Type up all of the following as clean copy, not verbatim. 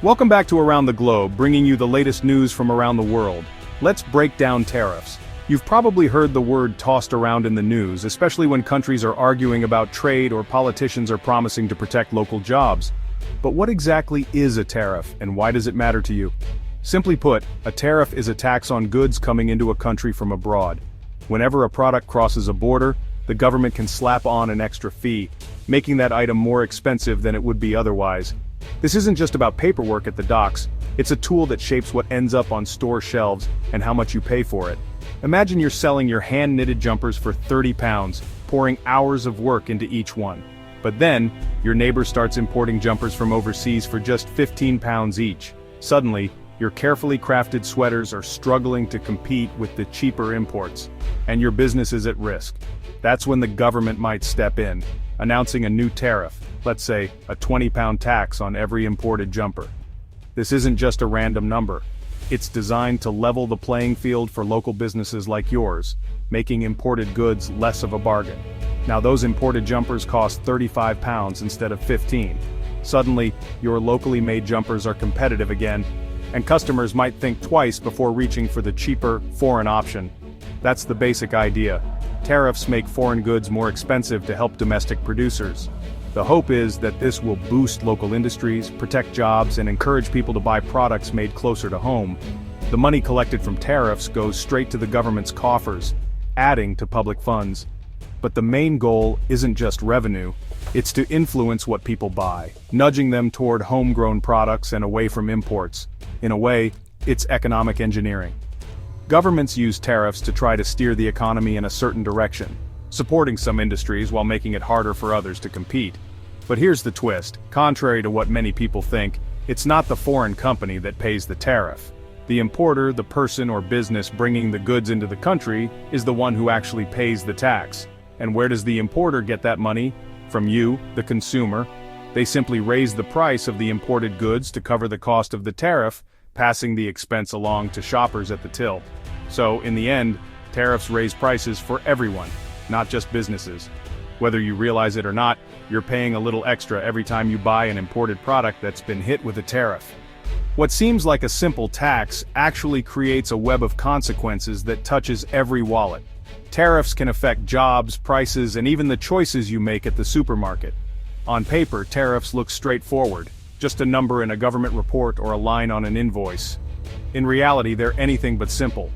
Welcome back to Around the Globe, bringing you the latest news from around the world. Let's break down tariffs. You've probably heard the word tossed around in the news, especially when countries are arguing about trade or politicians are promising to protect local jobs. But what exactly is a tariff, and why does it matter to you? Simply put, a tariff is a tax on goods coming into a country from abroad. Whenever a product crosses a border, the government can slap on an extra fee, making that item more expensive than it would be otherwise. This isn't just about paperwork at the docks, it's a tool that shapes what ends up on store shelves and how much you pay for it. Imagine you're selling your hand-knitted jumpers for £30, pouring hours of work into each one. But then, your neighbor starts importing jumpers from overseas for just £15 each. Suddenly, your carefully crafted sweaters are struggling to compete with the cheaper imports, and your business is at risk. That's when the government might step in, announcing a new tariff, let's say a £20 tax on every imported jumper. This isn't just a random number. It's designed to level the playing field for local businesses like yours, making imported goods less of a bargain. Now those imported jumpers cost £35 instead of $15. Suddenly, your locally made jumpers are competitive again, and customers might think twice before reaching for the cheaper, foreign option. That's the basic idea. Tariffs make foreign goods more expensive to help domestic producers. The hope is that this will boost local industries, protect jobs, and encourage people to buy products made closer to home. The money collected from tariffs goes straight to the government's coffers, adding to public funds. But the main goal isn't just revenue, it's to influence what people buy, nudging them toward homegrown products and away from imports. In a way, it's economic engineering. Governments use tariffs to try to steer the economy in a certain direction, supporting some industries while making it harder for others to compete. But here's the twist: contrary to what many people think, it's not the foreign company that pays the tariff. The importer, the person or business bringing the goods into the country, is the one who actually pays the tax. And where does the importer get that money? From you, the consumer. They simply raise the price of the imported goods to cover the cost of the tariff, passing the expense along to shoppers at the till. So, in the end, tariffs raise prices for everyone, not just businesses. Whether you realize it or not, you're paying a little extra every time you buy an imported product that's been hit with a tariff. What seems like a simple tax actually creates a web of consequences that touches every wallet. Tariffs can affect jobs, prices, and even the choices you make at the supermarket. On paper, tariffs look straightforward, just a number in a government report or a line on an invoice. In reality, they're anything but simple.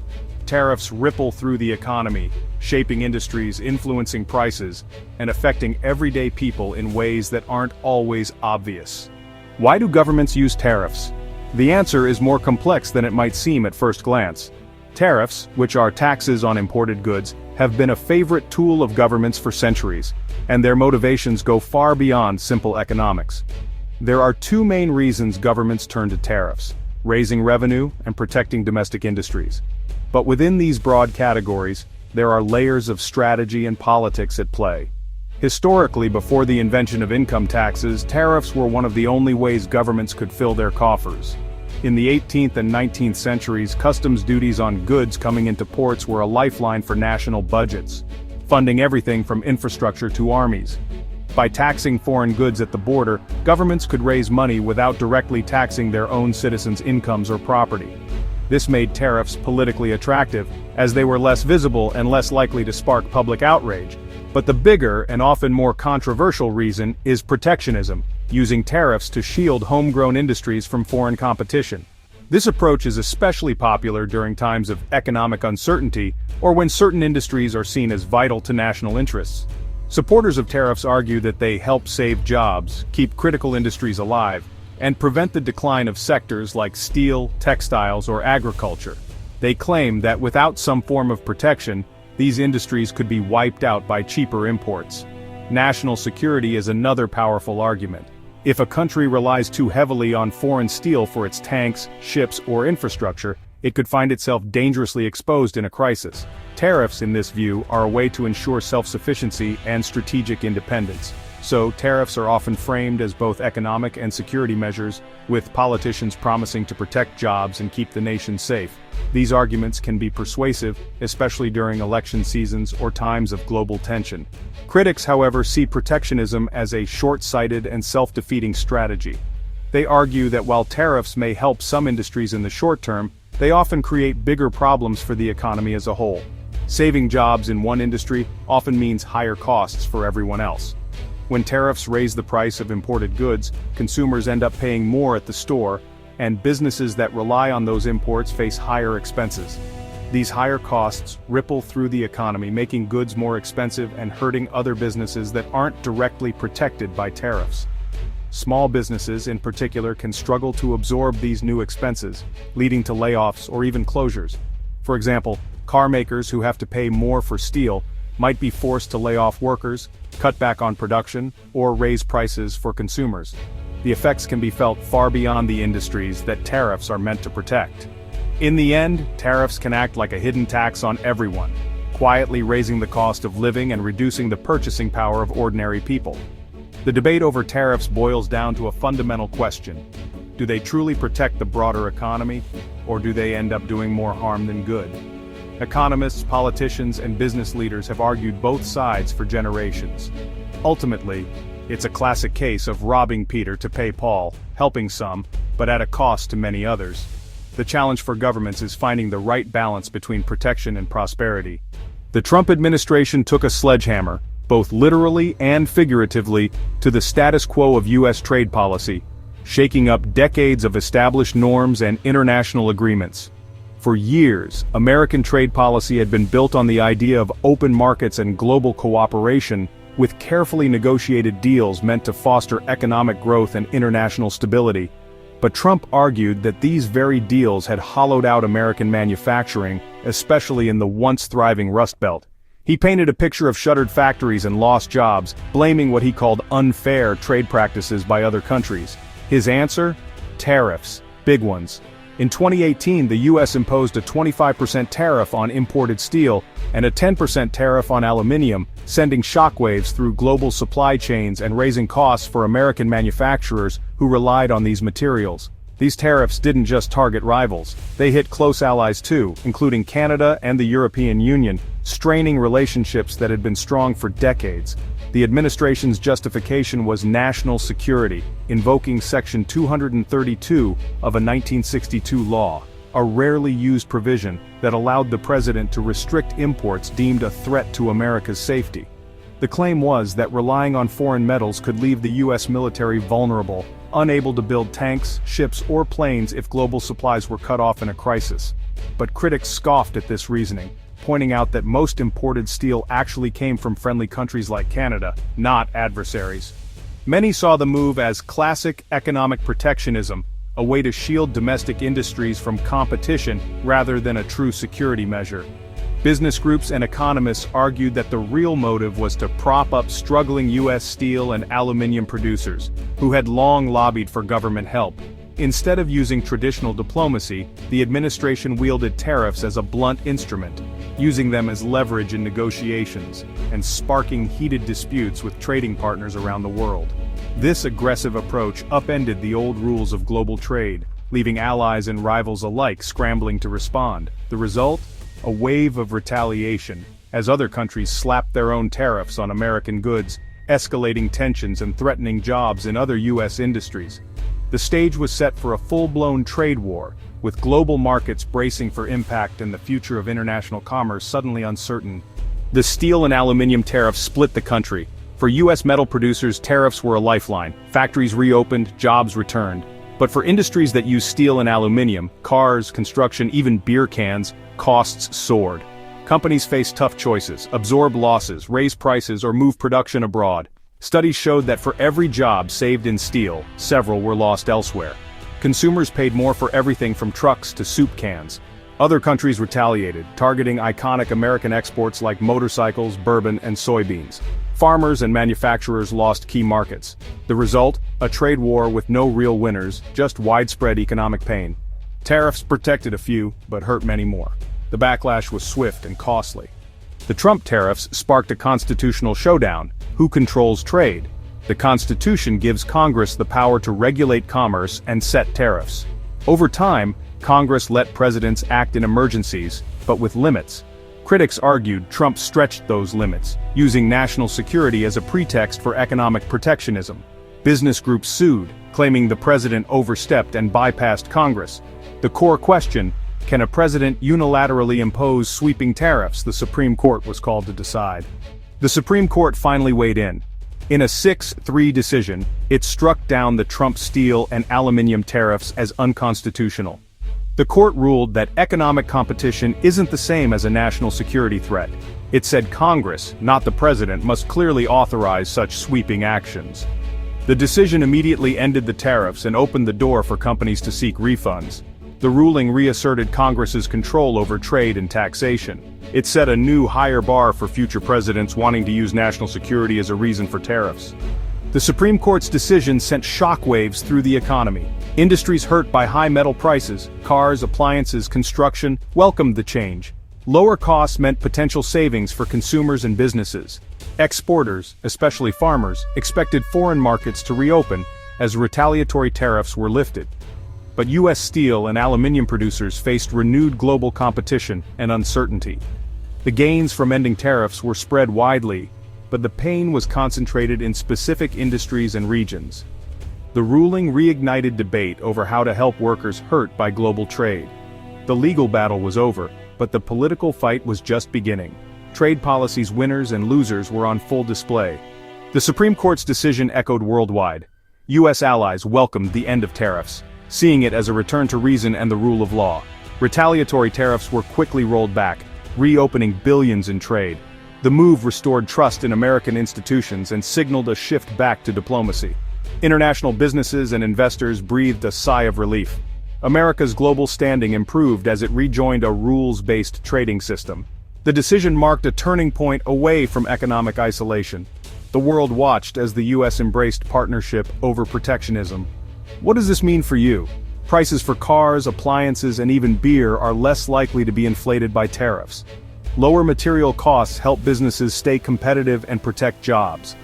Tariffs ripple through the economy, shaping industries, influencing prices, and affecting everyday people in ways that aren't always obvious. Why do governments use tariffs? The answer is more complex than it might seem at first glance. Tariffs, which are taxes on imported goods, have been a favorite tool of governments for centuries, and their motivations go far beyond simple economics. There are two main reasons governments turn to tariffs: raising revenue and protecting domestic industries. But within these broad categories, there are layers of strategy and politics at play. Historically, before the invention of income taxes, tariffs were one of the only ways governments could fill their coffers. In the 18th and 19th centuries, customs duties on goods coming into ports were a lifeline for national budgets, funding everything from infrastructure to armies. By taxing foreign goods at the border, governments could raise money without directly taxing their own citizens' incomes or property. This made tariffs politically attractive, as they were less visible and less likely to spark public outrage. But the bigger and often more controversial reason is protectionism, using tariffs to shield homegrown industries from foreign competition. This approach is especially popular during times of economic uncertainty or when certain industries are seen as vital to national interests. Supporters of tariffs argue that they help save jobs, keep critical industries alive, and prevent the decline of sectors like steel, textiles, or agriculture. They claim that without some form of protection, these industries could be wiped out by cheaper imports. National security is another powerful argument. If a country relies too heavily on foreign steel for its tanks, ships, or infrastructure, it could find itself dangerously exposed in a crisis. Tariffs, in this view, are a way to ensure self-sufficiency and strategic independence. So, tariffs are often framed as both economic and security measures, with politicians promising to protect jobs and keep the nation safe. These arguments can be persuasive, especially during election seasons or times of global tension. Critics, however, see protectionism as a short-sighted and self-defeating strategy. They argue that while tariffs may help some industries in the short term, they often create bigger problems for the economy as a whole. Saving jobs in one industry often means higher costs for everyone else. When tariffs raise the price of imported goods, consumers end up paying more at the store, and businesses that rely on those imports face higher expenses. These higher costs ripple through the economy, making goods more expensive and hurting other businesses that aren't directly protected by tariffs. Small businesses, in particular, can struggle to absorb these new expenses, leading to layoffs or even closures. For example, car makers who have to pay more for steel might be forced to lay off workers, cut back on production, or raise prices for consumers. The effects can be felt far beyond the industries that tariffs are meant to protect. In the end, tariffs can act like a hidden tax on everyone, quietly raising the cost of living and reducing the purchasing power of ordinary people. The debate over tariffs boils down to a fundamental question. Do they truly protect the broader economy, or do they end up doing more harm than good? Economists, politicians, and business leaders have argued both sides for generations. Ultimately, it's a classic case of robbing Peter to pay Paul, helping some, but at a cost to many others. The challenge for governments is finding the right balance between protection and prosperity. The Trump administration took a sledgehammer, both literally and figuratively, to the status quo of U.S. trade policy, shaking up decades of established norms and international agreements. For years, American trade policy had been built on the idea of open markets and global cooperation, with carefully negotiated deals meant to foster economic growth and international stability. But Trump argued that these very deals had hollowed out American manufacturing, especially in the once-thriving Rust Belt. He painted a picture of shuttered factories and lost jobs, blaming what he called unfair trade practices by other countries. His answer? Tariffs. Big ones. In 2018, the U.S. imposed a 25% tariff on imported steel and a 10% tariff on aluminum, sending shockwaves through global supply chains and raising costs for American manufacturers who relied on these materials. These tariffs didn't just target rivals, they hit close allies too, including Canada and the European Union, straining relationships that had been strong for decades. The administration's justification was national security, invoking Section 232 of a 1962 law, a rarely used provision that allowed the president to restrict imports deemed a threat to America's safety. The claim was that relying on foreign metals could leave the U.S. military vulnerable, unable to build tanks, ships, or planes if global supplies were cut off in a crisis. But critics scoffed at this reasoning, pointing out that most imported steel actually came from friendly countries like Canada, not adversaries. Many saw the move as classic economic protectionism, a way to shield domestic industries from competition rather than a true security measure. Business groups and economists argued that the real motive was to prop up struggling U.S. steel and aluminum producers, who had long lobbied for government help. Instead of using traditional diplomacy, the administration wielded tariffs as a blunt instrument, using them as leverage in negotiations, and sparking heated disputes with trading partners around the world. This aggressive approach upended the old rules of global trade, leaving allies and rivals alike scrambling to respond. The result? A wave of retaliation, as other countries slapped their own tariffs on American goods, escalating tensions and threatening jobs in other U.S. industries. The stage was set for a full-blown trade war, with global markets bracing for impact and the future of international commerce suddenly uncertain. The steel and aluminum tariffs split the country. For U.S. metal producers, tariffs were a lifeline. Factories reopened, jobs returned. But for industries that use steel and aluminum, cars, construction, even beer cans, costs soared. Companies faced tough choices: absorb losses, raise prices, or move production abroad. Studies showed that for every job saved in steel, several were lost elsewhere. Consumers paid more for everything from trucks to soup cans. Other countries retaliated, targeting iconic American exports like motorcycles, bourbon, and soybeans. Farmers and manufacturers lost key markets. The result? A trade war with no real winners, just widespread economic pain. Tariffs protected a few, but hurt many more. The backlash was swift and costly. The Trump tariffs sparked a constitutional showdown. Who controls trade? The Constitution gives Congress the power to regulate commerce and set tariffs. Over time, Congress let presidents act in emergencies, but with limits. Critics argued Trump stretched those limits, using national security as a pretext for economic protectionism. Business groups sued, claiming the president overstepped and bypassed Congress. The core question: can a president unilaterally impose sweeping tariffs? The Supreme Court was called to decide. The Supreme Court finally weighed in. In a 6-3 decision, it struck down the Trump steel and aluminum tariffs as unconstitutional. The court ruled that economic competition isn't the same as a national security threat. It said Congress, not the president, must clearly authorize such sweeping actions. The decision immediately ended the tariffs and opened the door for companies to seek refunds. The ruling reasserted Congress's control over trade and taxation. It set a new higher bar for future presidents wanting to use national security as a reason for tariffs. The Supreme Court's decision sent shockwaves through the economy. Industries hurt by high metal prices, cars, appliances, construction, welcomed the change. Lower costs meant potential savings for consumers and businesses. Exporters, especially farmers, expected foreign markets to reopen as retaliatory tariffs were lifted. But U.S. steel and aluminum producers faced renewed global competition and uncertainty. The gains from ending tariffs were spread widely, but the pain was concentrated in specific industries and regions. The ruling reignited debate over how to help workers hurt by global trade. The legal battle was over, but the political fight was just beginning. Trade policy's winners and losers were on full display. The Supreme Court's decision echoed worldwide. U.S. allies welcomed the end of tariffs, seeing it as a return to reason and the rule of law. Retaliatory tariffs were quickly rolled back, reopening billions in trade. The move restored trust in American institutions and signaled a shift back to diplomacy. International businesses and investors breathed a sigh of relief. America's global standing improved as it rejoined a rules-based trading system. The decision marked a turning point away from economic isolation. The world watched as the U.S. embraced partnership over protectionism. What does this mean for you? Prices for cars, appliances, and even beer are less likely to be inflated by tariffs. Lower material costs help businesses stay competitive and protect jobs.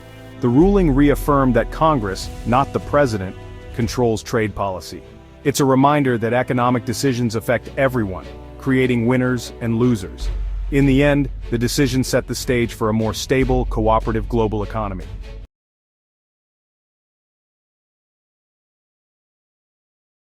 The ruling reaffirmed that Congress, not the president, controls trade policy. It's a reminder that economic decisions affect everyone, creating winners and losers. In the end, the decision set the stage for a more stable, cooperative global economy.